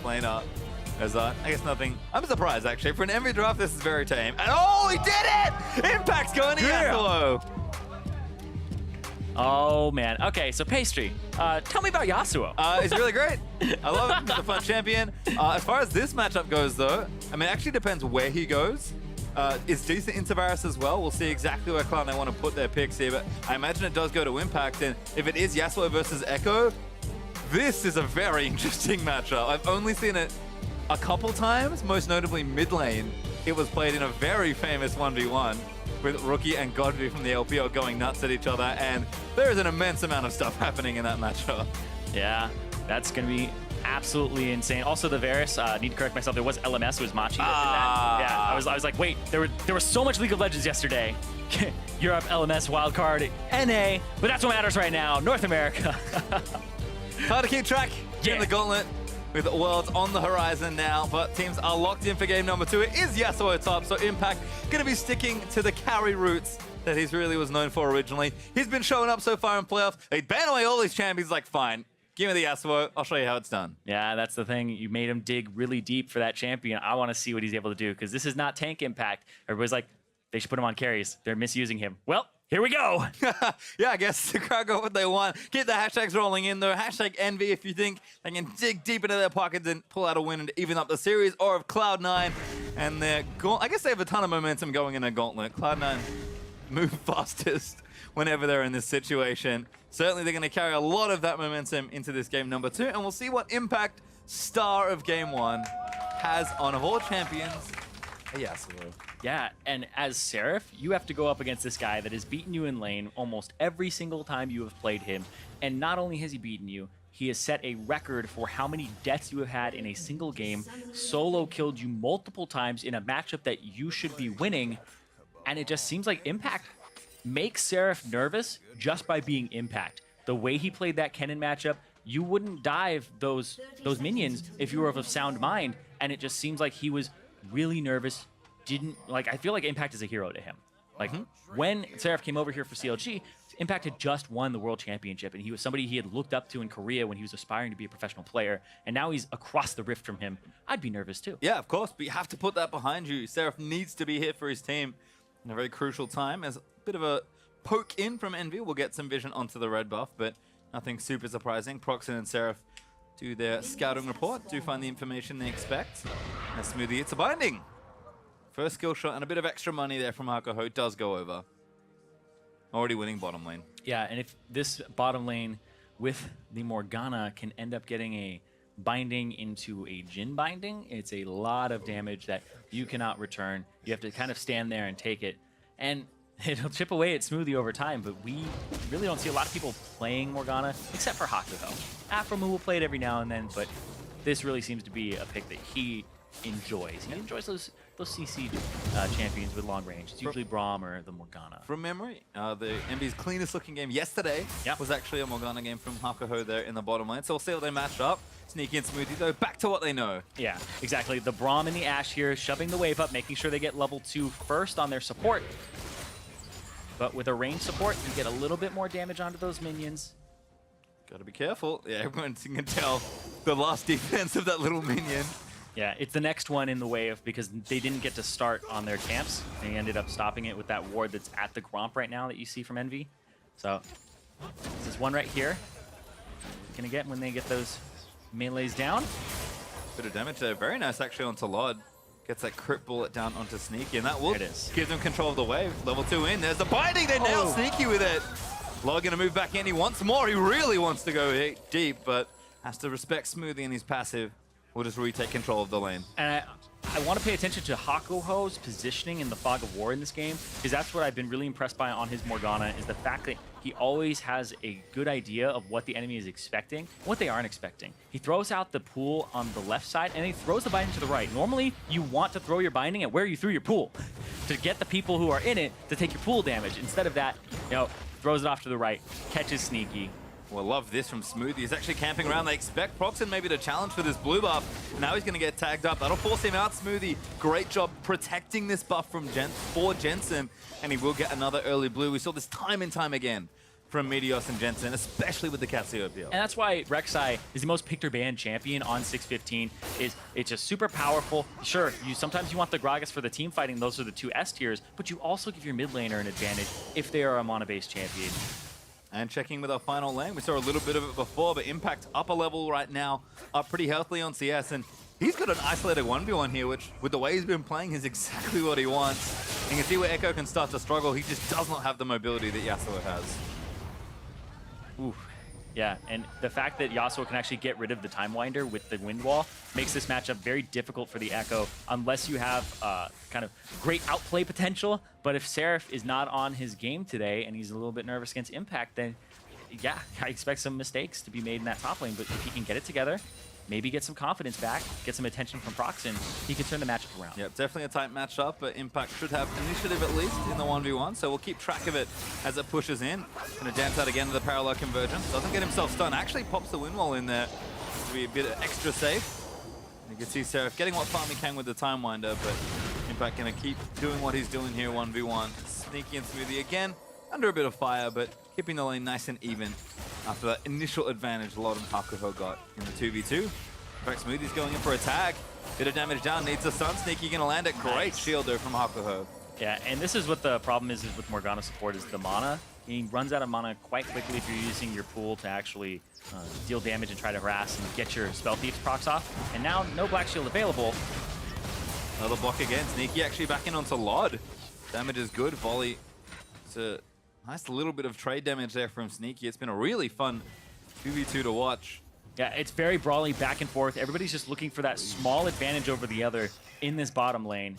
laner. As I guess nothing. I'm surprised actually. For an EnVy draft, this is very tame. And oh, he did it! Impact's going to Yasuo. Oh man. Okay, so Pastry, tell me about Yasuo. He's really great. I love him. He's a fun champion. As far as this matchup goes, though, I mean, it actually depends where he goes. It's decent into Varus as well. We'll see exactly where Cloud9 want to put their picks here, but I imagine it does go to Impact. And if it is Yasuo versus Ekko, this is a very interesting matchup. I've only seen it a couple times, most notably mid lane. It was played in a very famous 1v1 with Rookie and Godby from the LPO going nuts at each other, and there is an immense amount of stuff happening in that matchup. Yeah, that's going to be absolutely insane. Also, the Varus, need to correct myself, there was LMS, it was Machi that did that. Yeah, I was like, wait, there was so much League of Legends yesterday. Europe, LMS, wildcard, NA, but that's what matters right now, North America. Hard to keep track in the gauntlet with Worlds on the horizon now, but teams are locked in for game number 2. It is Yasuo top, so Impact going to be sticking to the carry roots that he really was known for originally. He's been showing up so far in playoffs. They ban away all these champions, like, fine, give me the Yasuo, I'll show you how it's done. Yeah, that's the thing. You made him dig really deep for that champion. I want to see what he's able to do, because this is not tank Impact. Everybody's like, they should put him on carries. They're misusing him. Well, here we go. Yeah, I guess the crowd got what they want. Keep the hashtags rolling in, though. Hashtag EnVy if you think they can dig deep into their pockets and pull out a win and even up the series, or of Cloud9. And they're I guess they have a ton of momentum going in a gauntlet. Cloud9 move fastest whenever they're in this situation. Certainly they're going to carry a lot of that momentum into this game number 2, and we'll see what impact star of game 1 has on, of all champions, a Yasuo. Yeah, and as Seraph, you have to go up against this guy that has beaten you in lane almost every single time you have played him. And not only has he beaten you, he has set a record for how many deaths you have had in a single game, solo killed you multiple times in a matchup that you should be winning. And it just seems like Impact makes Seraph nervous just by being Impact. The way he played that Kennen matchup, you wouldn't dive those minions if you were of a sound mind. And it just seems like he was really nervous. I feel like Impact is a hero to him. Like, when Seraph came over here for CLG, Impact had just won the World Championship, and he was somebody he had looked up to in Korea when he was aspiring to be a professional player, and now he's across the rift from him. I'd be nervous too. Yeah, of course, but you have to put that behind you. Seraph needs to be here for his team in a very crucial time. As a bit of a poke in from EnVy, we'll get some vision onto the red buff, but nothing super surprising. Proxen and Seraph do their scouting report, do find the information they expect. And Smoothie, it's a binding. First skill shot and a bit of extra money there from Hakuho does go over. Already winning bottom lane. Yeah, and if this bottom lane with the Morgana can end up getting a binding into a Jhin binding, it's a lot of damage that you cannot return. You have to kind of stand there and take it. And it'll chip away at Smoothie over time, but we really don't see a lot of people playing Morgana, except for Hakuho. Afromu will play it every now and then, but this really seems to be a pick that he enjoys. He enjoys those CC champions with long range. It's usually Braum or the Morgana. From memory, the EnVy's cleanest looking game yesterday was actually a Morgana game from Hakuho there in the bottom lane. So we'll see how they match up. Sneaky and Smoothie, though, back to what they know. Yeah, exactly. The Braum and the Ashe here, shoving the wave up, making sure they get level 2 first on their support. But with a range support, you get a little bit more damage onto those minions. Gotta be careful. Yeah, everyone can tell the last defense of that little minion. Yeah, it's the next one in the wave because they didn't get to start on their camps. They ended up stopping it with that ward that's at the Gromp right now that you see from EnVy. So, this is one right here. Gonna get when they get those melees down. Bit of damage there. Very nice actually onto Lod. Gets that crit bullet down onto Sneaky, and that will give them control of the wave. Level 2 in. There's the binding. They nail Sneaky with it. Lod gonna move back in. He wants more. He really wants to go deep, but has to respect Smoothie and his passive. We'll just retake control of the lane. And I want to pay attention to Hakuho's positioning in the Fog of War in this game, because that's what I've been really impressed by on his Morgana, is the fact that he always has a good idea of what the enemy is expecting, what they aren't expecting. He throws out the pool on the left side, and he throws the binding to the right. Normally, you want to throw your binding at where you threw your pool, to get the people who are in it to take your pool damage. Instead of that, throws it off to the right, catches Sneaky. Well, love this from Smoothie. He's actually camping around. They expect Proxen maybe to challenge for this blue buff. Now he's going to get tagged up. That'll force him out, Smoothie. Great job protecting this buff from for Jensen. And he will get another early blue. We saw this time and time again from EnVyUs and Jensen, especially with the Cassiopeia. And that's why Rek'Sai is the most picked or banned champion on 615. It's just super powerful. Sure, sometimes you want the Gragas for the team fighting. Those are the 2 S tiers, but you also give your mid laner an advantage if they are a mana-based champion. And checking with our final lane, we saw a little bit of it before, but Impact upper level right now, up pretty healthily on CS, and he's got an isolated 1v1 here, which, with the way he's been playing, is exactly what he wants. You can see where Ekko can start to struggle. He just does not have the mobility that Yasuo has. Ooh. Yeah, and the fact that Yasuo can actually get rid of the Time Winder with the Wind Wall makes this matchup very difficult for the Ekko, unless you have kind of great outplay potential. But if Seraph is not on his game today and he's a little bit nervous against Impact, then yeah, I expect some mistakes to be made in that top lane. But if he can get it together, maybe get some confidence back, get some attention from Proxen, he can turn the matchup around. Yep, definitely a tight matchup, but Impact should have initiative at least in the 1v1, so we'll keep track of it as it pushes in. Gonna dance out again to the parallel convergence. Doesn't get himself stunned, actually pops the wind wall in there to be a bit extra safe. You can see Seraph getting what farm he can with the Time Winder, but Impact gonna keep doing what he's doing here 1v1. Sneaky and Smoothie again, under a bit of fire, but keeping the lane nice and even after that initial advantage Lod and Hakuho got in the 2v2. In fact, Smoothie's going in for a tag. Bit of damage down, needs a stun. Sneaky gonna land it. Great shield there from Hakuho. Yeah, and this is what the problem is with Morgana support, is the mana. He runs out of mana quite quickly if you're using your pool to actually deal damage and try to harass and get your Spell Thieves procs off. And now, no Black Shield available. Another block again. Sneaky actually back in onto Lod. Damage is good. Volley. It's a nice little bit of trade damage there from Sneaky. It's been a really fun 2v2 to watch. Yeah, it's very brawly back and forth. Everybody's just looking for that small advantage over the other in this bottom lane.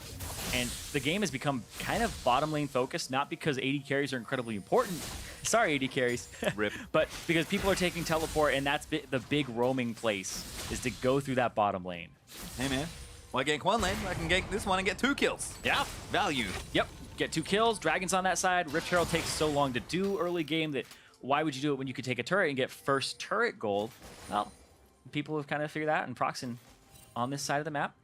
And the game has become kind of bottom lane focused, not because AD carries are incredibly important. Sorry, AD carries. Rip. But because people are taking teleport, and that's the big roaming place, is to go through that bottom lane. Hey, man. Why gank one lane? I can gank this one and get 2 kills. Yeah. Value. Yep. Get 2 kills. Dragon's on that side. Rift Herald takes so long to do early game that why would you do it when you could take a turret and get first turret gold? Well, people have kind of figured that out, and Proxen on this side of the map.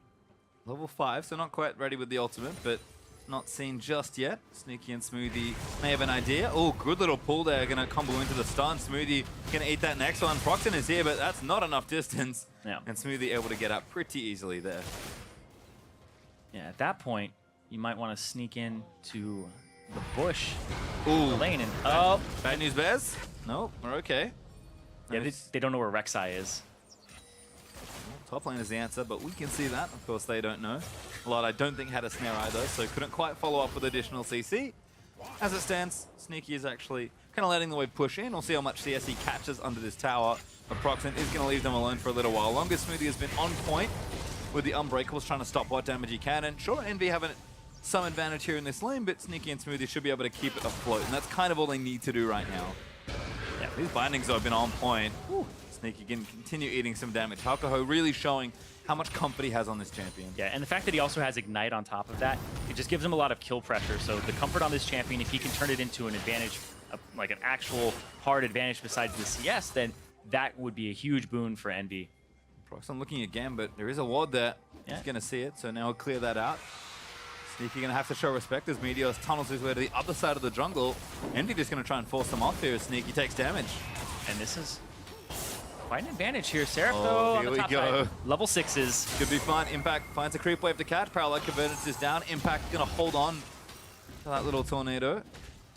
Level 5, so not quite ready with the ultimate, but not seen just yet. Sneaky and Smoothie may have an idea. Oh, good little pull there. Gonna combo into the stun. Smoothie gonna eat that next one. Proxen is here, but that's not enough distance. Yeah. And Smoothie able to get out pretty easily there. Yeah, at that point, you might want to sneak in to the bush, Ooh. the lane, and oh. Bad news bears? Nope, we're okay. Yeah, they don't know where Rek'Sai is. Top lane is the answer, but we can see that. Of course, they don't know. Lod, I don't think, had a snare either, so couldn't quite follow up with additional CC. As it stands, Sneaky is actually kind of letting the wave push in. We'll see how much CS he catches under this tower. But Proxen is going to leave them alone for a little while longer. Smoothie has been on point with the Unbreakables, trying to stop what damage he can. And sure, Envy having some advantage here in this lane, but Sneaky and Smoothie should be able to keep it afloat. And that's kind of all they need to do right now. Yeah, these bindings have been on point. Whew. Sneaky can continue eating some damage. Hakuho really showing how much comfort he has on this champion. Yeah, and the fact that he also has Ignite on top of that, it just gives him a lot of kill pressure. So the comfort on this champion, if he can turn it into an advantage, like an actual hard advantage besides the CS, then that would be a huge boon for Envy. Proxen looking again, but there is a ward there. Yeah. He's going to see it, so now he'll clear that out. Sneaky going to have to show respect as Meteos tunnels his way to the other side of the jungle. Envy just going to try and force them off here as Sneaky takes damage. And this is quite an advantage here. Seraph, Oh, though, on here the we top go. side. Level 6s. Could be fun. Impact finds a creep wave to catch. Parallel convergence is down. Impact going to hold on to that little tornado.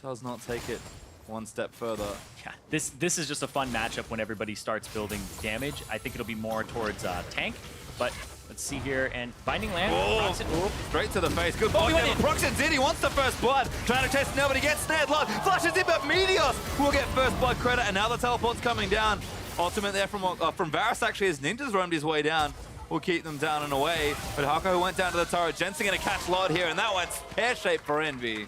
Does not take it one step further. Yeah, this is just a fun matchup when everybody starts building damage. I think it'll be more towards tank, but let's see here. And Binding Land. Oh, Proxen, straight to the face. Good Oh, block he went there. in. Proxen's in. He wants the first blood. Trying to test nobody gets snared. Lod flashes in, but Meteos will get first blood credit. And now the teleport's coming down. Ultimate there from Varus actually as Ninja's roamed his way down. Will keep them down and away. But Hakuho went down to the turret. Jensen going to catch Lod here, and that one's pear-shaped for Envy.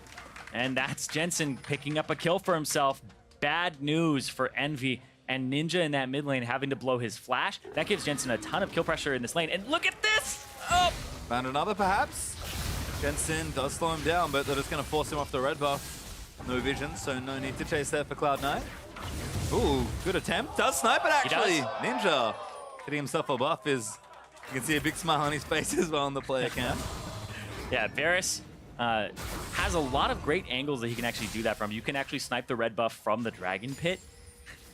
And that's Jensen picking up a kill for himself. Bad news for Envy. And Ninja in that mid lane having to blow his flash. That gives Jensen a ton of kill pressure in this lane. And look at this! Oh! Found another, perhaps? Jensen does slow him down, but they're just going to force him off the red buff. No vision, so no need to chase there for Cloud9. Ooh, good attempt. Does snipe it, actually. Ninja hitting himself a buff is... You can see a big smile on his face as well on the player cam. Yeah, Varus has has a lot of great angles that he can actually do that from. You can actually snipe the red buff from the Dragon Pit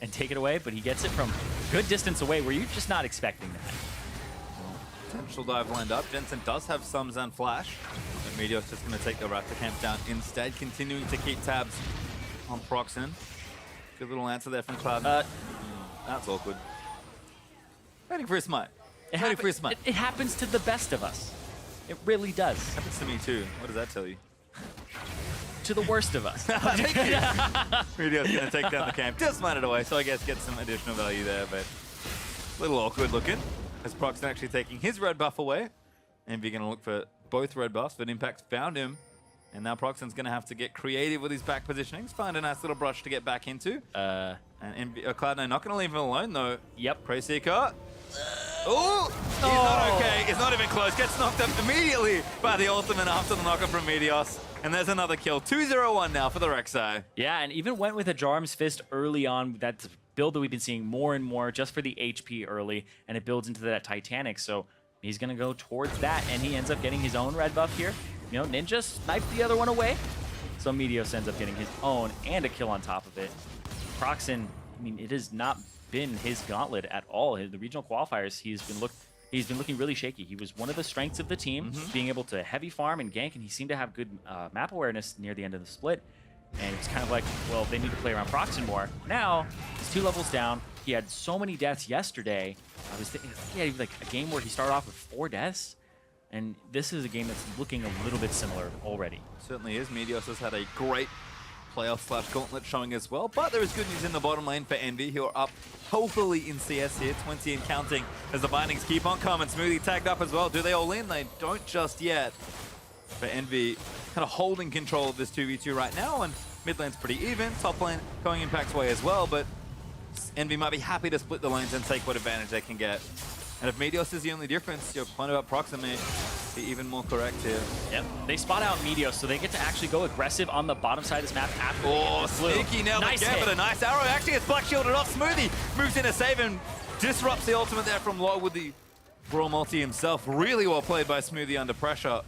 and take it away, but he gets it from good distance away where you're just not expecting that. Potential dive lined up. Jensen does have some Zen Flash, but Meteor's just going to take the Raptor camp down instead, continuing to keep tabs on Proxen. Good little answer there from Cloud. That's awkward. Waiting for a smite. Waiting for a smite. It happens to the best of us. It really does. Happens to me too. What does that tell you? To the worst of us. Thank you. Meteor's going to take down the camp. Just smite it away, so I guess get some additional value there, but a little awkward looking. As Proxen actually taking his red buff away. EnVy going to look for both red buffs, but Impact found him. And now Proxen's going to have to get creative with his back positionings, find a nice little brush to get back into. And Cloud9 not going to leave him alone, though. Yep. Preyseeker. Oh! He's not okay. He's not even close. Gets knocked up immediately by the ultimate after the knockup from Meteos. And there's another kill. 2-0-1 now for the Rek'Sai. Yeah, and even went with a Jarm's Fist early on. That's a build that we've been seeing more and more just for the HP early, and it builds into that Titanic. So he's going to go towards that, and he ends up getting his own red buff here. You know, Ninja sniped the other one away. So Meteos ends up getting his own and a kill on top of it. Proxen, I mean, it has not been his gauntlet at all. The regional qualifiers, he's been looking really shaky. He was one of the strengths of the team, being able to heavy farm and gank, and he seemed to have good map awareness near the end of the split. And it's kind of like, well, they need to play around Proxen more. Now, he's 2 levels down. He had so many deaths yesterday. I was thinking, he had like a game where he started off with 4 deaths. And this is a game that's looking a little bit similar already. Certainly is. Meteos has had a great playoff/gauntlet showing as well. But there is good news in the bottom lane for EnVy, who are up healthily in CS here, 20 and counting, as the bindings keep on coming. Smoothie tagged up as well. Do they all in? They don't just yet. But EnVy kind of holding control of this 2v2 right now, and mid lane's pretty even. Top lane going Impact's way as well, but EnVy might be happy to split the lanes and take what advantage they can get. And if Meteos is the only difference, your point about Proxen may be even more correct here. Yep, they spot out Meteos, so they get to actually go aggressive on the bottom side of this map after they get this blue. Sneaky nailed nice again, hit. but a nice arrow. Actually, it's Black Shielded off. Smoothie moves in to save him, disrupts the ultimate there from low with the Brawl multi himself. Really well played by Smoothie under pressure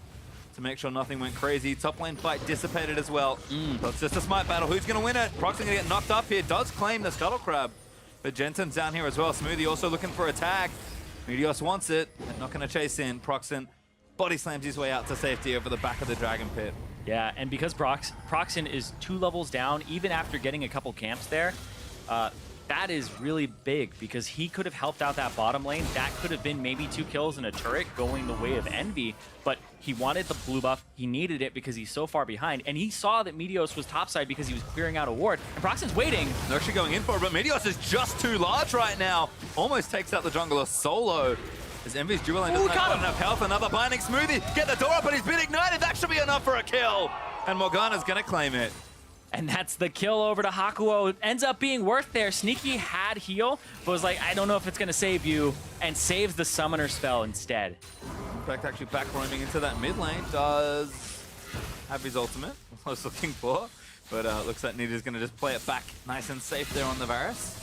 to make sure nothing went crazy. Top lane fight dissipated as well. So it's just a smite battle. Who's going to win it? Proxen going to get knocked up here. Does claim the Scuttle Crab. But Jensen's down here as well. Smoothie also looking for a tag. Meteos wants it, but not going to chase in. Proxen body slams his way out to safety over the back of the Dragon Pit. Yeah, and because Proxen is 2 levels down, even after getting a couple camps there, that is really big because he could have helped out that bottom lane. That could have been maybe 2 kills and a turret going the way of EnVy, but he wanted the blue buff. He needed it because he's so far behind, and he saw that Meteos was topside because he was clearing out a ward, and Proxen's waiting. They're actually going in for it, but Meteos is just too large right now. Almost takes out the jungler solo. As EnVy's dual lane doesn't have enough health. Another binding Smoothie. Get the door up, and he's been ignited. That should be enough for a kill. And Morgana's going to claim it. And that's the kill over to Hakuo. It ends up being worth there. Sneaky had heal, but was like, I don't know if it's going to save you, and saves the summoner spell instead. In fact, actually back roaming into that mid lane. Does have his ultimate. I was looking for. But looks like Nita's going to just play it back nice and safe there on the Varus.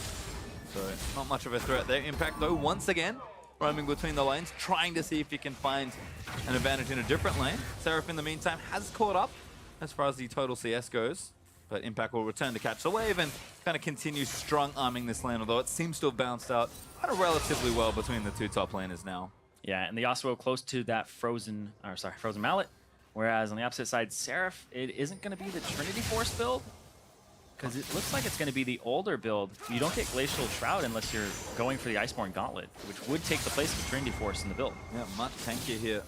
So not much of a threat there. Impact, though, once again, roaming between the lanes, trying to see if he can find an advantage in a different lane. Seraph, in the meantime, has caught up as far as the total CS goes. But Impact will return to catch the wave and kind of continue strong-arming this lane, although it seems to have bounced out kind of relatively well between the 2 top laners now. Yeah, and the Yasuo close to that frozen mallet. Whereas on the opposite side, Seraph, it isn't going to be the Trinity Force build, because it looks like it's going to be the older build. You don't get Glacial Shroud unless you're going for the Iceborne Gauntlet, which would take the place of Trinity Force in the build. Yeah, much tankier here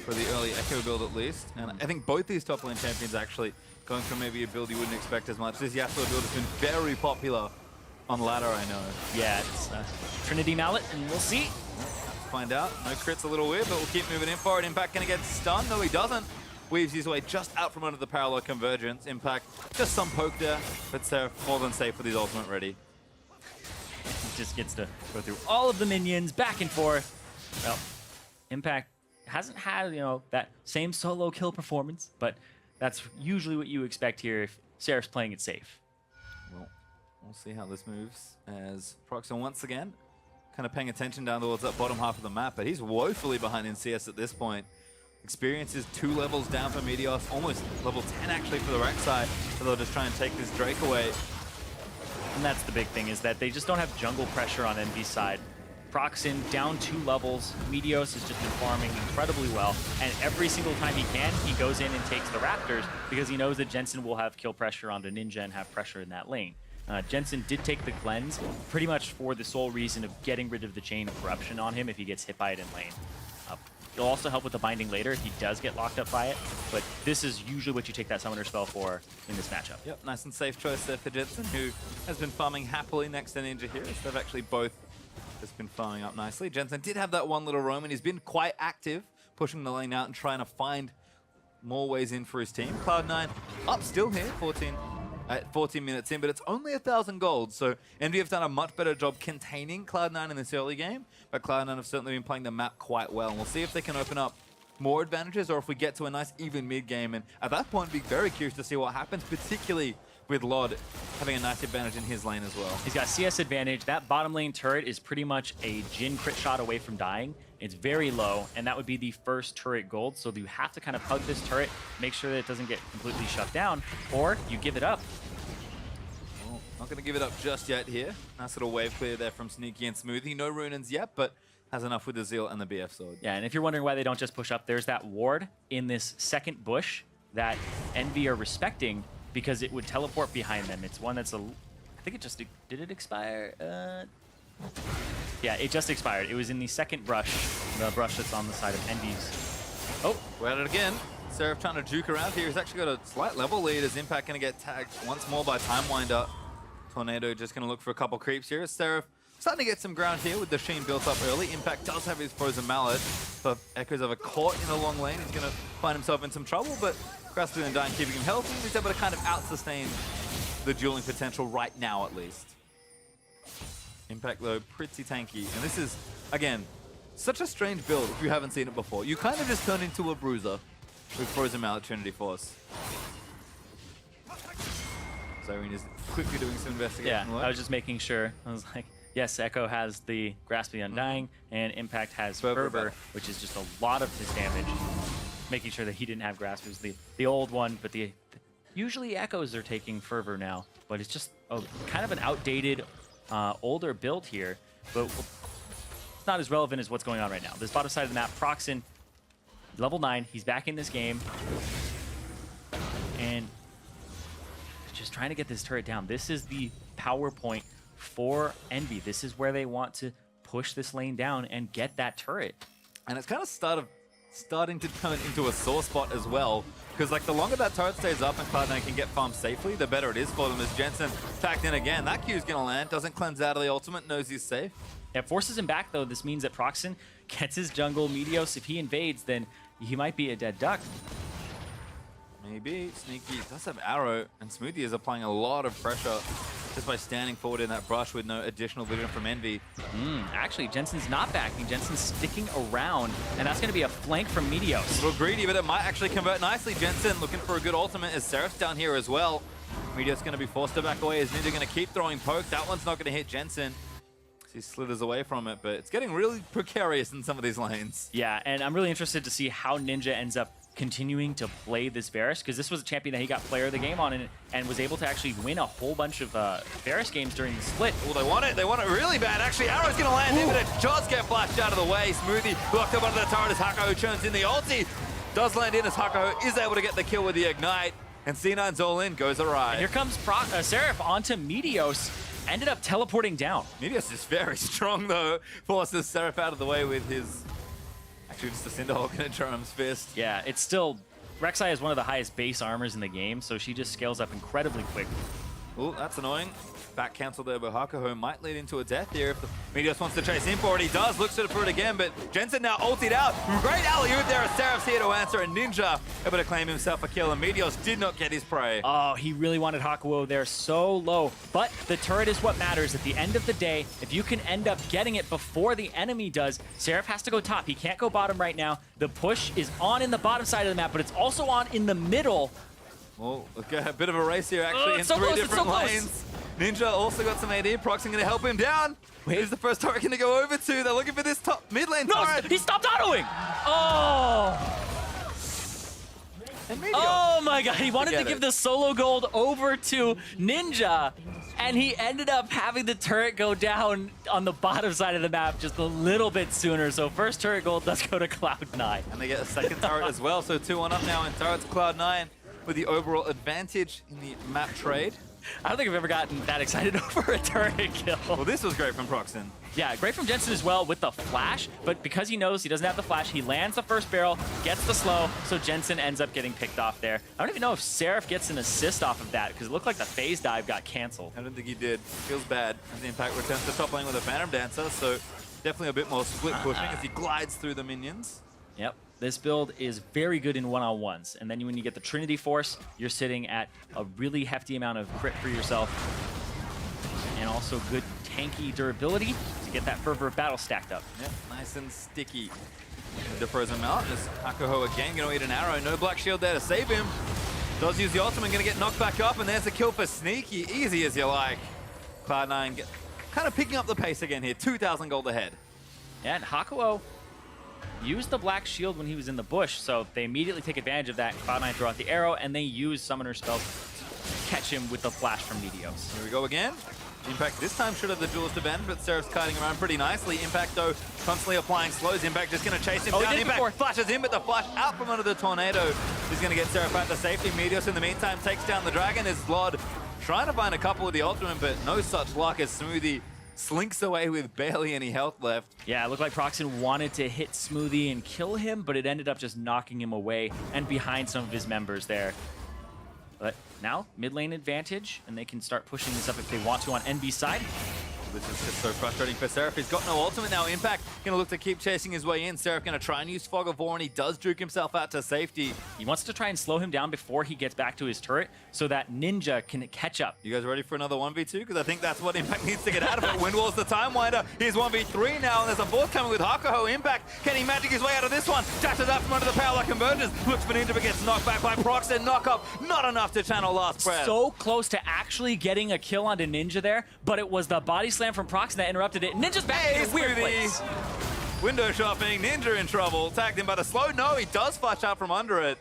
for the early Ekko build at least. And I think both these top lane champions actually going for maybe a build you wouldn't expect as much. This Yasuo build has been very popular on ladder, I know. Yeah, it's Trinity Mallet, and we'll see. Find out. No crit's a little weird, but we'll keep moving in for it. Impact going to get stunned. No, he doesn't. Weaves his way just out from under the parallel convergence. Impact, just some poke there, but Seraph more than safe with his ultimate ready. He just gets to go through all of the minions, back and forth. Well, Impact hasn't had, you know, that same solo kill performance, but that's usually what you expect here if Seraph's playing it safe. Well, we'll see how this moves as Proxen once again kind of paying attention down towards that bottom half of the map, but he's woefully behind in CS at this point. Experience is 2 levels down for Meteos, almost level 10 actually for the Rek'Sai, so they'll just try and take this Drake away. And that's the big thing, is that they just don't have jungle pressure on EnVy's side. Proxin down 2 levels. Meteos has just been farming incredibly well, and every single time he can, he goes in and takes the Raptors because he knows that Jensen will have kill pressure onto Ninja and have pressure in that lane. Jensen did take the cleanse pretty much for the sole reason of getting rid of the chain of corruption on him if he gets hit by it in lane. It'll also help with the binding later if he does get locked up by it, but this is usually what you take that summoner spell for in this matchup. Yep, nice and safe choice there for Jensen, who has been farming happily next to Ninja here. So they've actually both just been farming up nicely. Jensen did have that one little roam, and he's been quite active, pushing the lane out and trying to find more ways in for his team. Cloud9 up still here, 14 minutes in, but it's only 1,000 gold, so EnVy have done a much better job containing Cloud9 in this early game, but Cloud9 have certainly been playing the map quite well, and we'll see if they can open up more advantages or if we get to a nice even mid-game, and at that point, be very curious to see what happens, particularly with Lod having a nice advantage in his lane as well. He's got CS advantage. That bottom lane turret is pretty much a Jhin crit shot away from dying. It's very low, and that would be the first turret gold, so you have to kind of hug this turret, make sure that it doesn't get completely shut down, or you give it up. Well, not going to give it up just yet here. Nice little wave clear there from Sneaky and Smoothie. No Runins yet, but has enough with the Zeal and the BF Sword. Yeah, and if you're wondering why they don't just push up, there's that ward in this second bush that EnVy are respecting because it would teleport behind them. It's one that's I think it just, did it expire? Yeah, it just expired. It was in the second brush, the brush that's on the side of EnVy's. Oh, we're at it again. Seraph trying to juke around here. He's actually got a slight level lead as Impact going to get tagged once more by Time Winder. Tornado just going to look for a couple creeps here. Seraph starting to get some ground here with the Sheen built up early. Impact does have his Frozen Mallet, but Ekko's over caught in the long lane. He's going to find himself in some trouble, but Grasping and Dying keeping him healthy. He's able to kind of out-sustain the dueling potential right now, at least. Impact, though, pretty tanky. And this is, again, such a strange build if you haven't seen it before. You kind of just turn into a bruiser with Frozen Mallet Trinity Force. Irene is quickly doing some investigation work. I was just making sure. I was like, yes, Ekko has the Grasp the Undying, and Impact has Fervor, which is just a lot of his damage. Making sure that he didn't have Grasp. It was the old one, but usually Echoes are taking Fervor now, but it's just kind of an outdated, older build here, but it's not as relevant as what's going on right now. This bottom side of the map, Proxin, level 9, he's back in this game, and just trying to get this turret down. This is the power point for EnVy. This is where they want to push this lane down and get that turret. And it's kind of starting to turn into a sore spot as well, because like the longer that turret stays up and Cloud9 can get farmed safely, the better it is for them. As Jensen tacked in again, that Q's gonna land, doesn't cleanse out of the ultimate, knows he's safe. Yeah, forces him back though. This means that Proxin gets his jungle. Meteos, if he invades, then he might be a dead duck. Maybe. Sneaky does have Arrow, and Smoothie is applying a lot of pressure just by standing forward in that brush with no additional vision from EnVy. Actually, Jensen's not backing. Jensen's sticking around, and that's going to be a flank from Meteos. A little greedy, but it might actually convert nicely. Jensen looking for a good ultimate as Seraph's down here as well. Meteos going to be forced to back away as Ninja going to keep throwing poke. That one's not going to hit Jensen. He slithers away from it, but it's getting really precarious in some of these lanes. Yeah, and I'm really interested to see how Ninja ends up continuing to play this Varus, because this was a champion that he got player of the game on and was able to actually win a whole bunch of Varus games during the split. Well, they want it really bad. Actually, Arrow's going to land in, but it does get flashed out of the way. Smoothie blocked up under the turret as Hakuho churns in the ulti. Does land in as Hakuho is able to get the kill with the Ignite, and C9's all in, goes awry. And here comes Seraph onto Meteos, ended up teleporting down. Meteos is very strong though, forces Seraph out of the way with his... Actually, just a Cinderhawk and a Jerem's Fist. Yeah, it's still... Rek'Sai is one of the highest base armors in the game, so she just scales up incredibly quick. Oh, that's annoying. Back cancel there, but Hakuho might lead into a death here if the Meteos wants to chase in for it. He does, looks for it again, but Jensen now ultied out. Great alley-oop there as Seraph's here to answer, and Ninja able to claim himself a kill, and Meteos did not get his prey. Oh, he really wanted Hakuho there so low, but the turret is what matters. At the end of the day, if you can end up getting it before the enemy does, Seraph has to go top. He can't go bottom right now. The push is on in the bottom side of the map, but it's also on in the middle. Well, look at a bit of a race here actually in three different lanes. Ninja also got some AD. Proxing going to help him down. Where's the first turret going to go over to? They're looking for this top mid lane turret. He stopped autoing. Oh! And maybe Oh my god, he wanted to Forget give it. the solo gold over to Ninja, and he ended up having the turret go down on the bottom side of the map just a little bit sooner. So first turret gold does go to Cloud9. And they get a second turret as well, so 2-1 up now, and turret's Cloud9 with the overall advantage in the map trade. I don't think I've ever gotten that excited over a turret kill. Well, this was great from Proxen. Yeah, great from Jensen as well with the flash, but because he knows he doesn't have the flash, he lands the first barrel, gets the slow, so Jensen ends up getting picked off there. I don't even know if Seraph gets an assist off of that, because it looked like the phase dive got canceled. I don't think he did. Feels bad as the Impact returns to top lane with a Phantom Dancer, so definitely a bit more split pushing as he glides through the minions. Yep, this build is very good in one-on-ones, and then when you get the Trinity Force, you're sitting at a really hefty amount of crit for yourself, and also good tanky durability to get that Fervor of Battle stacked up. Yep, nice and sticky. The frozen mount is Hakuho again, gonna eat an arrow. No Black Shield there to save him. Does use the ultimate, gonna get knocked back up, and there's a kill for Sneaky. Easy as you like. Cloud9 kind of picking up the pace again here. 2,000 gold ahead. And Hakuo used the Black Shield when he was in the bush, so they immediately take advantage of that. Cloud9 throw out the arrow, and they use Summoner spells to catch him with the flash from Meteos. Here we go again. Impact this time should have the duelist advantage, but Seraph's kiting around pretty nicely. Impact, though, constantly applying slows. Impact just going to chase him Oh, he down. did it Impact before. flashes in, but the flash out from under the tornado is going to get Seraph back to safety. Meteos, in the meantime, takes down the dragon. Is Lod trying to find a couple with the ultimate, but no such luck as Smoothie slinks away with barely any health left. Yeah, it looked like Proxen wanted to hit Smoothie and kill him, but it ended up just knocking him away and behind some of his members there. But now, mid lane advantage, and they can start pushing this up if they want to on EnVy's side. This is just so frustrating for Seraph. He's got no ultimate now. Impact going to look to keep chasing his way in. Seraph going to try and use Fog of War, and he does juke himself out to safety. He wants to try and slow him down before he gets back to his turret so that Ninja can catch up. You guys ready for another 1v2? Because I think that's what Impact needs to get out of it. Windwall's the time winder. Here's 1v3 now, and there's a fourth coming with Hakuho. Impact, can he magic his way out of this one? Dashes up from under the power like convergence. Looks for Ninja, but gets knocked back by Prox, and knock up. Not enough to channel Last Breath. So close to actually getting a kill onto Ninja there, but it was the body slam from Proxen that interrupted it. Ninja's back in a weird place. Window shopping, Ninja in trouble. Tagged him by the slow. No, he does flash out from under it.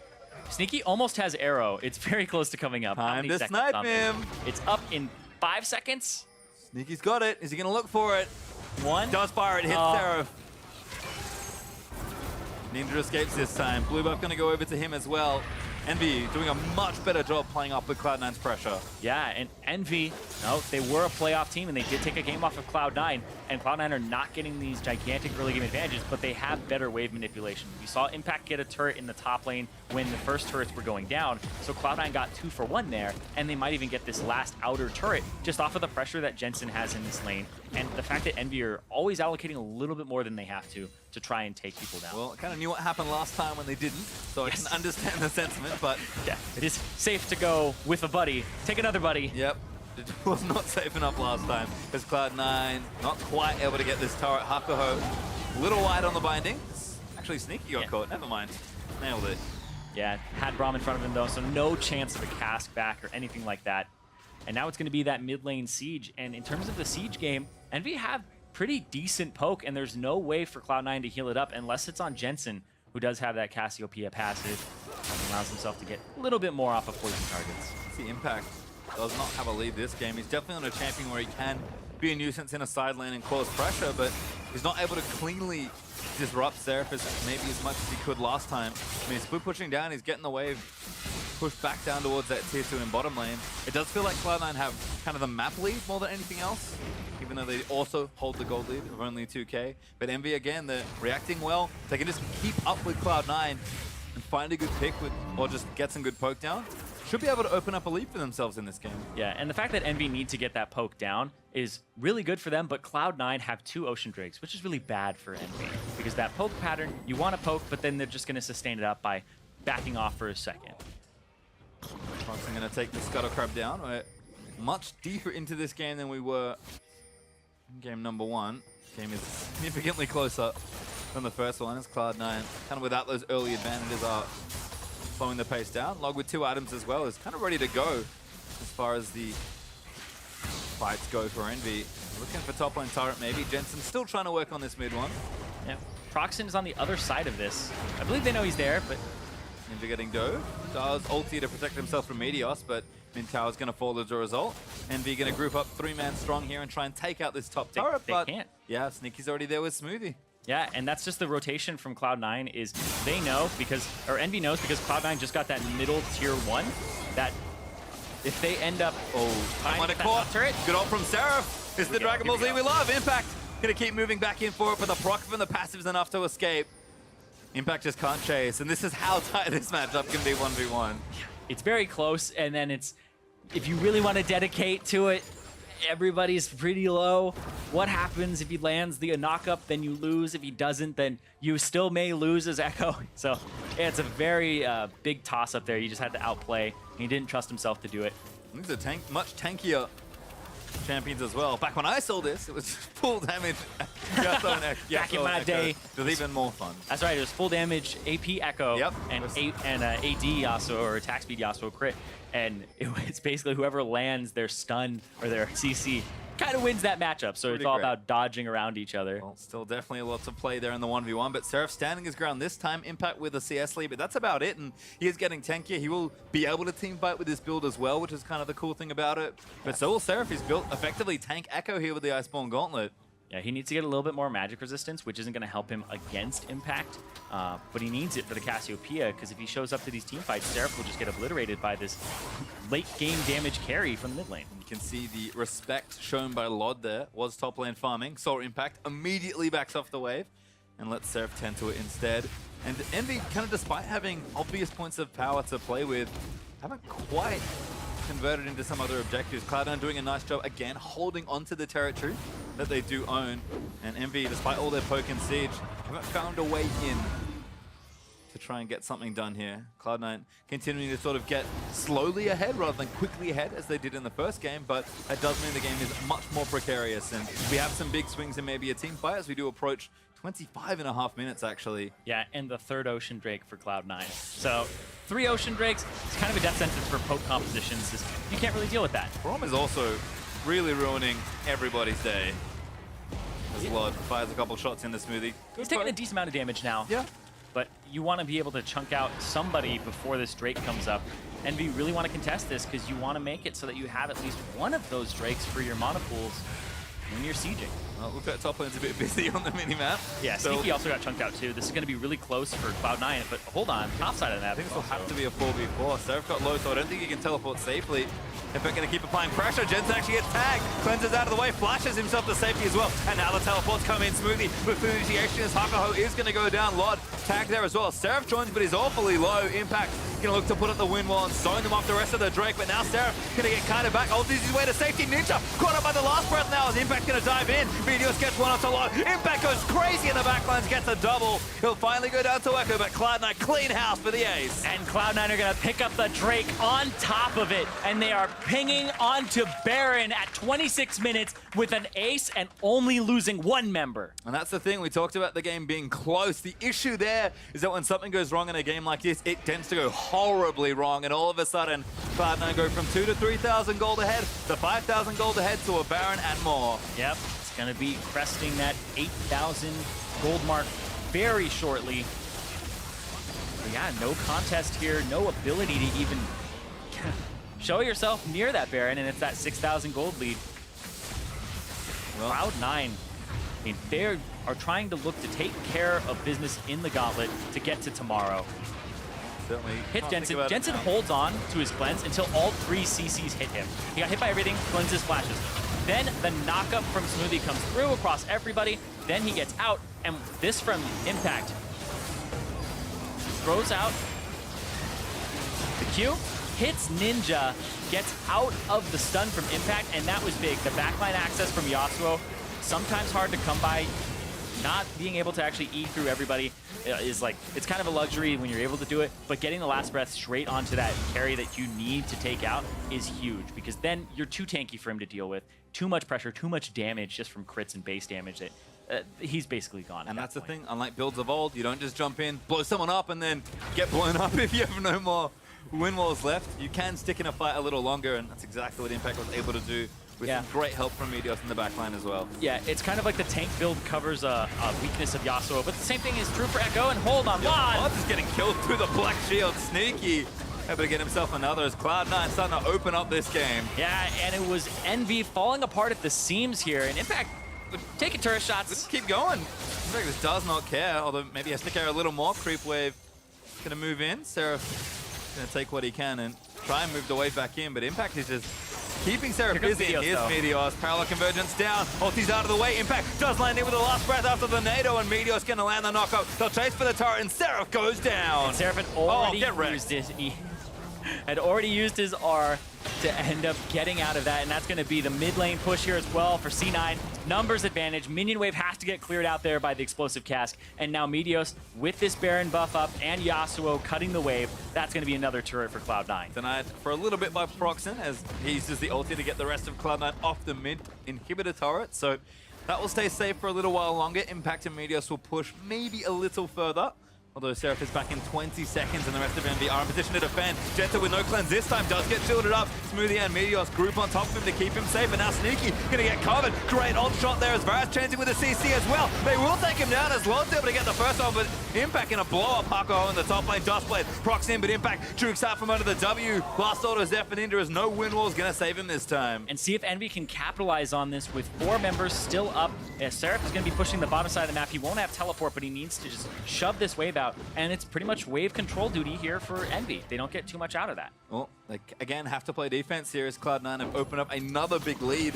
Sneaky almost has arrow. It's very close to coming up. How Time many to seconds snipe on it? him. It's up in 5 seconds. Sneaky's got it. Is he going to look for it? One. Does fire it, hits Seraph. Ninja escapes this time. Blue buff going to go over to him as well. EnVy doing a much better job playing up with Cloud9's pressure. Yeah, and EnVy, no, they were a playoff team, and they did take a game off of Cloud9, and Cloud9 are not getting these gigantic early game advantages, but they have better wave manipulation. We saw Impact get a turret in the top lane when the first turrets were going down, so Cloud9 got 2 for 1 there, and they might even get this last outer turret just off of the pressure that Jensen has in this lane, and the fact that EnVy are always allocating a little bit more than they have to try and take people down. Well, I kind of knew what happened last time when they didn't, so I can understand the sentiment, but... Yeah, it is safe to go with a buddy. Take another buddy. Yep, it was not safe enough last time, because Cloud9 not quite able to get this turret. Hakuho a little wide on the binding. Actually, Sneaky got caught, never mind. Nailed it. Yeah, had Braum in front of him though, so no chance of a cast back or anything like that. And now it's going to be that mid lane siege. And in terms of the siege game, EnVy have pretty decent poke, and there's no way for Cloud9 to heal it up unless it's on Jensen, who does have that Cassiopeia passive, and allows himself to get a little bit more off of poison targets. The Impact does not have a lead this game. He's definitely on a champion where he can be a nuisance in a side lane and cause pressure, but he's not able to cleanly disrupt Seraph maybe as much as he could last time. I mean, split pushing down, he's getting the wave pushed back down towards that tier 2 in bottom lane. It does feel like Cloud9 have kind of the map lead more than anything else, even though they also hold the gold lead of only 2k. But EnVy, again, they're reacting well. They can just keep up with Cloud9 and find a good pick with, or just get some good poke down. Should be able to open up a lead for themselves in this game. Yeah, and the fact that EnVy need to get that poke down is really good for them, but Cloud9 have 2 Ocean Drakes, which is really bad for EnVy, because that poke pattern, you want to poke, but then they're just going to sustain it up by backing off for a second. Proxen going to take the Scuttle Crab down. We're much deeper into this game than we were in game number 1. Game is significantly closer than the first one. As Cloud9, kind of without those early advantages, are slowing the pace down. Log with 2 items as well is kind of ready to go as far as the fights go for EnVy. Looking for top lane turret maybe. Jensen's still trying to work on this mid one. Yeah, Proxen is on the other side of this. I believe they know he's there, but EnVy getting dove. Does ulti to protect himself from Meteos, but Mintow is going to fall as a result. EnVy going to group up 3-man strong here and try and take out this top turret. They can't. Yeah, Sneaky's already there with Smoothie. Yeah, and that's just the rotation from Cloud9 is they know because, or EnVy knows because Cloud9 just got that middle tier 1 that if they end up on a caught turret. Good ult from Seraph. It's the Dragon Ball Z we love. Impact gonna keep moving back in for it, but the proc from the passive's enough to escape. Impact just can't chase, and this is how tight this matchup can be 1v1. It's very close, and then it's if you really want to dedicate to it, everybody's pretty low. What happens if he lands the knock-up, then you lose. If he doesn't, then you still may lose as Ekko. So yeah, it's a very big toss-up there. You just had to outplay. He didn't trust himself to do it. These are much tankier champions as well. Back when I saw this, it was full damage. Back in my day. It was even more fun. That's right. It was full damage AP Ekko Yep. and AD Yasuo or attack speed Yasuo crit. And it's basically whoever lands their stun or their CC kind of wins that matchup. So it's all about dodging around each other. Well, still definitely a lot to play there in the 1v1, but Seraph standing his ground this time. Impact with a CS lead, but that's about it. And he is getting tankier. He will be able to team fight with his build as well, which is kind of the cool thing about it. But so will Seraph. He's built effectively tank Ekko here with the Iceborne Gauntlet. Yeah, he needs to get a little bit more magic resistance, which isn't going to help him against Impact. But he needs it for the Cassiopeia, because if he shows up to these team fights, Seraph will just get obliterated by this late-game damage carry from the mid lane. You can see the respect shown by Lod there. Was top lane farming. Saw Impact, immediately backs off the wave, and lets Seraph tend to it instead. And EnVy, kind of despite having obvious points of power to play with, haven't quite converted into some other objectives. Cloud9 doing a nice job, again, holding onto the territory that they do own. And EnVy, despite all their poke and siege, haven't found a way in to try and get something done here. Cloud9 continuing to sort of get slowly ahead rather than quickly ahead as they did in the first game, but that does mean the game is much more precarious. And we have some big swings and maybe a team fight as we do approach 25.5 minutes, actually. Yeah, and the third Ocean Drake for Cloud9. So 3 Ocean Drakes, it's kind of a death sentence for poke compositions. You can't really deal with that. Braum is also really ruining everybody's day. As Lod fires a couple shots in the Smoothie. He's taking a decent amount of damage now. Yeah. But you want to be able to chunk out somebody before this Drake comes up. And we really want to contest this because you want to make it so that you have at least one of those Drakes for your mana pools when you're sieging. Well, looks like top lane's a bit busy on the minimap. Yeah, so Sneaky also got chunked out too. This is going to be really close for Cloud9, but hold on, top side of that. I think this will have to be a 4v4. Seraph got low, so I don't think he can teleport safely. If they're going to keep applying pressure, Jensen actually gets tagged, cleanses out of the way, flashes himself to safety as well. And now the teleports come in smoothly with the initiation as Hakaho is going to go down. Lod tagged there as well. Seraph joins, but he's awfully low. Impact going to look to put up the win wall and zone them off the rest of the Drake, but now Seraph going to get kind of back. Ultis his way to safety. Ninja caught up by the last breath now as Impact going to dive in. Meteos gets one off to Lod. Impact goes crazy in the backlines, gets a double. He'll finally go down to Ekko, but Cloud9 clean house for the ace. And Cloud9 are going to pick up the Drake on top of it, and they are pinging onto Baron at 26 minutes with an ace and only losing one member. And that's the thing, we talked about the game being close. The issue there is that when something goes wrong in a game like this, it tends to go horribly wrong, and all of a sudden, Cloud9 go from 2,000 to 3,000 gold ahead, to 5,000 gold ahead, to a Baron and more. Yep, it's going to be cresting that 8,000 gold mark very shortly. But yeah, no contest here, no ability to even show yourself near that Baron, and it's that 6,000 gold lead. Well, Cloud9, I mean, they are trying to look to take care of business in the gauntlet to get to tomorrow. Certainly Hit Jensen. Jensen holds on to his cleanse until all 3 CCs hit him. He got hit by everything, cleanses, flashes. Then the knockup from Smoothie comes through across everybody. Then he gets out, and this from Impact throws out the Q, hits Ninja, gets out of the stun from Impact, and that was big. The backline access from Yasuo, sometimes hard to come by. Not being able to actually eat through everybody is like, it's kind of a luxury when you're able to do it, but getting the last breath straight onto that carry that you need to take out is huge, because then you're too tanky for him to deal with. Too much pressure, too much damage just from crits and base damage that he's basically gone. And that's the thing, unlike builds of old, you don't just jump in, blow someone up, and then get blown up if you have no more win walls left. You can stick in a fight a little longer, and that's exactly what Impact was able to do with Yeah. some great help from Meteos in the backline as well. Yeah, it's kind of like the tank build covers a weakness of Yasuo, but the same thing is true for Ekko, and hold on, Lodge is getting killed through the Black Shield. Sneaky. Able to get himself another as Cloud9 starting to open up this game. Yeah, and it was Envy falling apart at the seams here, and Impact taking turret shots. Let's keep going. Impact just does not care, although maybe has to care a little more. Creep wave gonna move in. Seraph gonna take what he can and try and move the wave back in, but Impact is just keeping Seraph busy. And here's Meteos. Parallel convergence down. Ulti's out of the way. Impact does land in with the last breath after the NATO, and Meteos gonna land the knockout. They'll chase for the turret, and Seraph goes down. And Seraph had already used his R to end up getting out of that, and that's going to be the mid lane push here as well for C9. Numbers advantage. Minion wave has to get cleared out there by the explosive cask, and now Meteos with this Baron buff up and Yasuo cutting the wave. That's going to be another turret for Cloud9. Denied for a little bit by Proxen as he uses the ulti to get the rest of Cloud9 off the mid inhibitor turret, so that will stay safe for a little while longer. Impact and Meteos will push maybe a little further. Although Seraph is back in 20 seconds and the rest of EnVy are in position to defend. Jetta with no cleanse this time does get shielded up. Smoothie and Meteos group on top of him to keep him safe, and now Sneaky gonna get covered. Great ult shot there as Varus changing with the CC as well. They will take him down as Lod's able to get the first one, but Impact in a blow-up Hako in the top lane. Dustblade procs in, but Impact jukes out from under the W. Last order is there for Ninja as no wind wall's gonna save him this time. And see if EnVy can capitalize on this with 4 members still up. Seraph is going to be pushing the bottom side of the map. He won't have teleport, but he needs to just shove this wave out, and it's pretty much wave control duty here for EnVy. They don't get too much out of that. Well, they again have to play defense here as Cloud9 have opened up another big lead,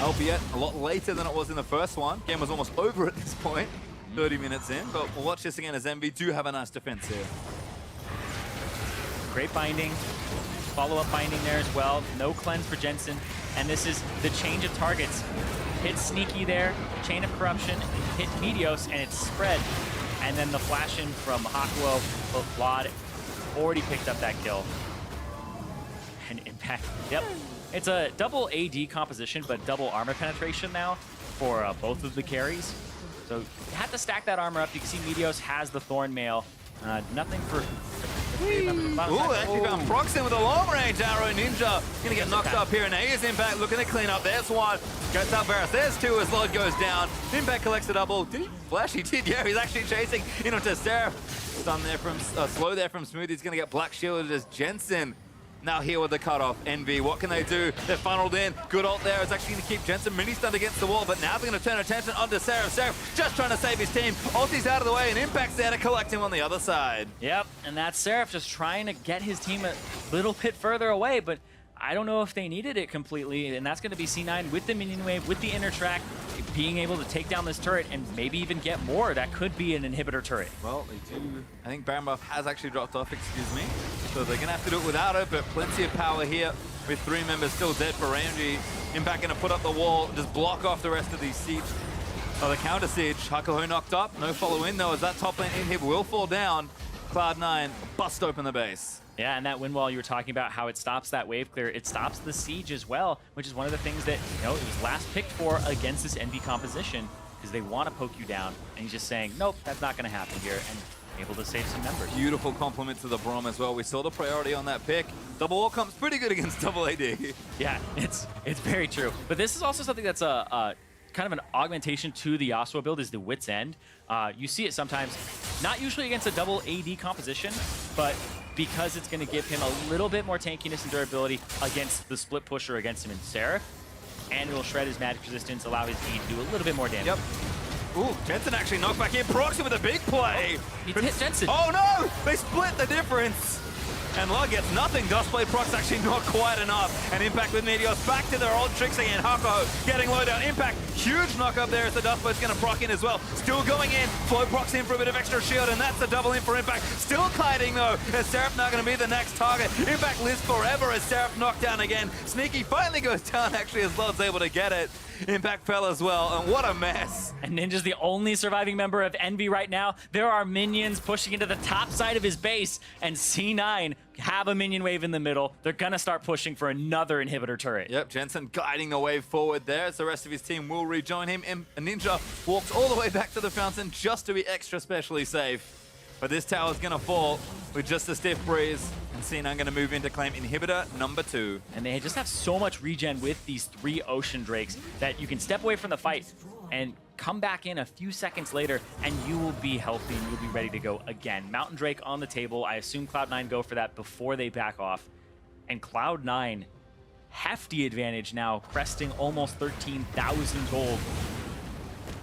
albeit a lot later than it was in the first one. Game was almost over at this point, 30 minutes in, but we'll watch this again as EnVy do have a nice defense here. Great binding, follow-up binding there as well. No cleanse for Jensen, and this is the change of targets. Hit Sneaky there, Chain of Corruption, hit Meteos, and it's spread. And then the flash in from Hakuo, but Vlad already picked up that kill. And Impact, yep. It's a double AD composition, but double armor penetration now for both of the carries. So you have to stack that armor up. You can see Meteos has the Thorn Mail. Nothing for... Ooh, actually found Proxen with a long-range arrow. Ninja gonna get knocked up here, and here's Impact looking to clean up. There's one. Gets up Varus. There's two as Lord goes down. Impact collects a double. Did he flash? He did, yeah. He's actually chasing in onto Seraph. Stun there from, slow there from Smoothie. He's gonna get black shielded as Jensen. Now here with the cutoff, EnVy, what can they do? They're funneled in. Good ult there. It's actually going to keep Jensen mini-stunned against the wall, but now they're going to turn attention onto Seraph. Seraph just trying to save his team. Ulti's out of the way, and Impact's there to collect him on the other side. Yep, and that's Seraph just trying to get his team a little bit further away, but I don't know if they needed it completely, and that's going to be C9 with the minion wave, with the inner track, being able to take down this turret and maybe even get more. That could be an inhibitor turret. Well, they do. I think Baron buff has actually dropped off, excuse me. So they're going to have to do it without it, but plenty of power here with 3 members still dead for AMG. Impact going to put up the wall, just block off the rest of these siege. Oh, the counter siege. Hakuho knocked up. No follow in though, as that top lane inhib will fall down. Cloud9 bust open the base. Yeah, and that wind wall you were talking about, how it stops that wave clear, it stops the siege as well, which is one of the things that, you know, it was last picked for against this EnVy composition, because they want to poke you down, and he's just saying, nope, that's not going to happen here, and able to save some members. Beautiful compliment to the Brom as well. We saw the priority on that pick. Double wall comes pretty good against double AD. Yeah, it's very true. But this is also something that's a kind of an augmentation to the Yasuo build, is the Wit's End. You see it sometimes, not usually against a double AD composition, but because it's going to give him a little bit more tankiness and durability against the split pusher against him in Seraph, and it will shred his magic resistance, allow his E to do a little bit more damage. Yep. Ooh, Jensen actually knocked back in. Proxen with a big play. He hit Jensen. Oh no! They split the difference. And Lug gets nothing. Dustblade procs actually not quite enough. And Impact with Meteos back to their old tricks again. Hakuho getting low down. Impact, huge knock up there as the Dustblade's going to proc in as well. Still going in. Flow procs in for a bit of extra shield, and that's the double in for Impact. Still kiting though, as Seraph now going to be the next target. Impact lives forever as Seraph knocked down again. Sneaky finally goes down actually as Lug's able to get it. Impact fell as well, and what a mess. And Ninja's the only surviving member of EnVy right now. There are minions pushing into the top side of his base, and C9 have a minion wave in the middle. They're gonna start pushing for another inhibitor turret. Yep, Jensen guiding the wave forward there as the rest of his team will rejoin him. And Ninja walks all the way back to the fountain just to be extra specially safe. But this tower's gonna fall with just a stiff breeze. And C9 gonna move in to claim inhibitor number 2. And they just have so much regen with these 3 Ocean Drakes that you can step away from the fight and come back in a few seconds later, and you will be healthy and you'll be ready to go again. Mountain Drake on the table. I assume Cloud9 go for that before they back off. And Cloud9, hefty advantage now, cresting almost 13,000 gold.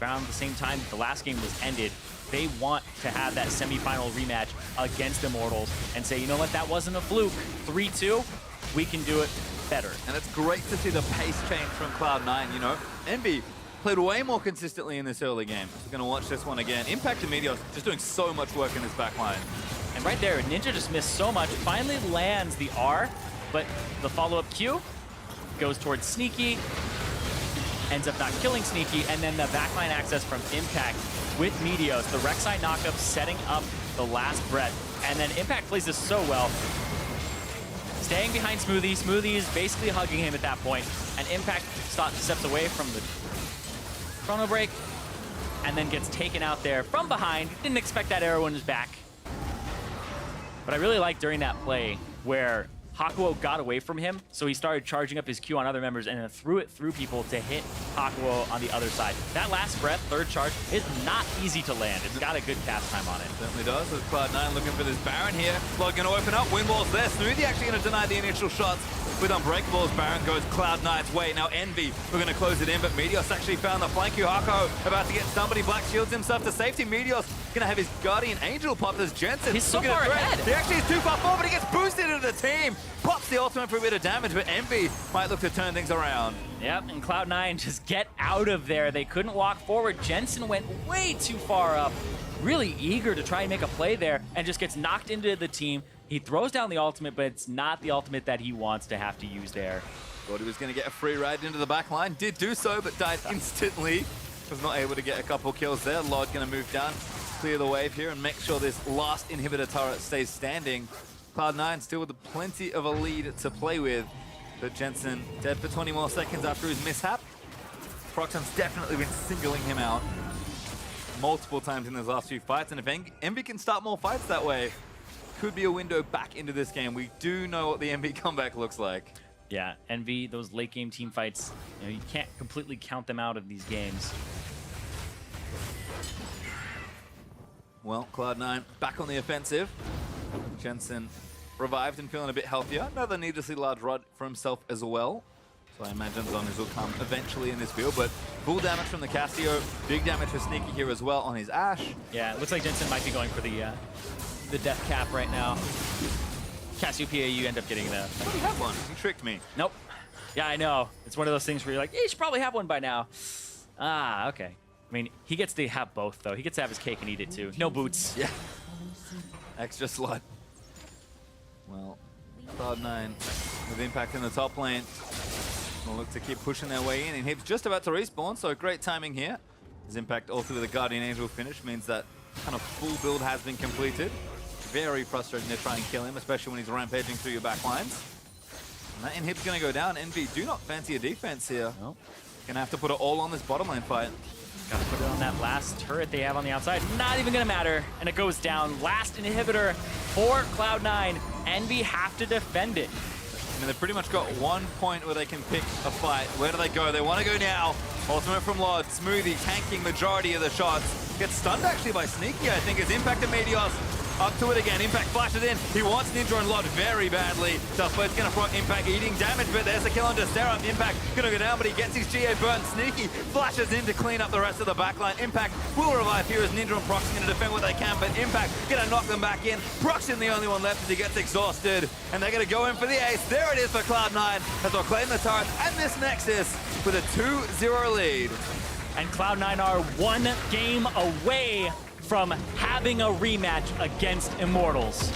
Around the same time the last game was ended, they want to have that semifinal rematch against Immortals and say, you know what, that wasn't a fluke. 3-2, we can do it better. And it's great to see the pace change from Cloud9, you know. Envy played way more consistently in this early game. We're going to watch this one again. Impact and Meteos just doing so much work in this backline. And right there, Ninja just missed so much. Finally lands the R, but the follow-up Q goes towards Sneaky, ends up not killing Sneaky, and then the backline access from Impact with Meteos. The Rek'Sai knockup setting up the last breath. And then Impact plays this so well. Staying behind Smoothie. Smoothie is basically hugging him at that point. And Impact steps away from the Chrono Break and then gets taken out there from behind. Didn't expect that arrow in his back. But I really liked during that play where Hakuo got away from him, so he started charging up his Q on other members and then threw it through people to hit Hakuo on the other side. That last breath, third charge, is not easy to land. It's got a good cast time on it. Certainly does. With Cloud9 looking for this Baron here. Blood going to open up. Wind wall's there. Smoothie actually going to deny the initial shots. With Unbreakables, Baron goes Cloud9's way. Now Envy, we're going to close it in, but Meteos actually found the flank. Hakuo about to get somebody. Black shields himself to safety. Meteos going to have his Guardian Angel pop as Jensen. He's so far ahead. He actually is too far forward, but he gets boosted into the team. Pops the ultimate for a bit of damage, but Envy might look to turn things around. Yep, and Cloud9 just get out of there. They couldn't walk forward. Jensen went way too far up. Really eager to try and make a play there and just gets knocked into the team. He throws down the ultimate, but it's not the ultimate that he wants to have to use there. Thought he was going to get a free ride into the back line. Did do so, but died instantly. Was not able to get a couple kills there. Lod going to move down, clear the wave here, and make sure this last inhibitor turret stays standing. Cloud9 still with plenty of a lead to play with. But Jensen dead for 20 more seconds after his mishap. Proxim's definitely been singling him out multiple times in his last few fights. And if Envy can start more fights that way, could be a window back into this game. We do know what the Envy comeback looks like. Yeah, Envy, those late game team fights, you can't completely count them out of these games. Well, Cloud9 back on the offensive. Jensen revived and feeling a bit healthier. Another needlessly large rod for himself as well. So I imagine Zonas will come eventually in this build, but full damage from the Cassio. Big damage for Sneaky here as well on his Ashe. Yeah, it looks like Jensen might be going for the death cap right now. Cassiopeia, you end up getting the... I thought he had one. He tricked me. Nope. Yeah, I know. It's one of those things where you're like, you should probably have one by now. Ah, okay. I mean, he gets to have both, though. He gets to have his cake and eat it, too. No boots. Yeah. Extra slot. Well, Cloud9 with Impact in the top lane. Will look to keep pushing their way in. And Hib's just about to respawn, so great timing here. His Impact all through the Guardian Angel finish means that kind of full build has been completed. Very frustrating to try and kill him, especially when he's rampaging through your backlines. And that Inhib's going to go down. Envy do not fancy a defense here. Nope. Gonna have to put it all on this bottom lane fight. Gotta put it on that last turret they have on the outside. Not even gonna matter. And it goes down. Last inhibitor for Cloud9. Envy have to defend it. I mean, they've pretty much got 1 point where they can pick a fight. Where do they go? They want to go now. Ultimate from Lod. Smoothie tanking majority of the shots. Gets stunned actually by Sneaky, I think, as Impact and Meteos up to it again. Impact flashes in. He wants Ninja and Lod very badly. Duffbird's going to proc Impact eating damage, but there's a kill on Destera. Impact going to go down, but he gets his GA burnt. Sneaky flashes in to clean up the rest of the backline. Impact will revive here as Ninja and Prox going to defend what they can, but Impact going to knock them back in. Proxim the only one left as he gets exhausted, and they're going to go in for the ace. There it is for Cloud9 as they'll claim the turret and this Nexus with a 2-0 lead. And Cloud9 are 1 game away from having a rematch against Immortals.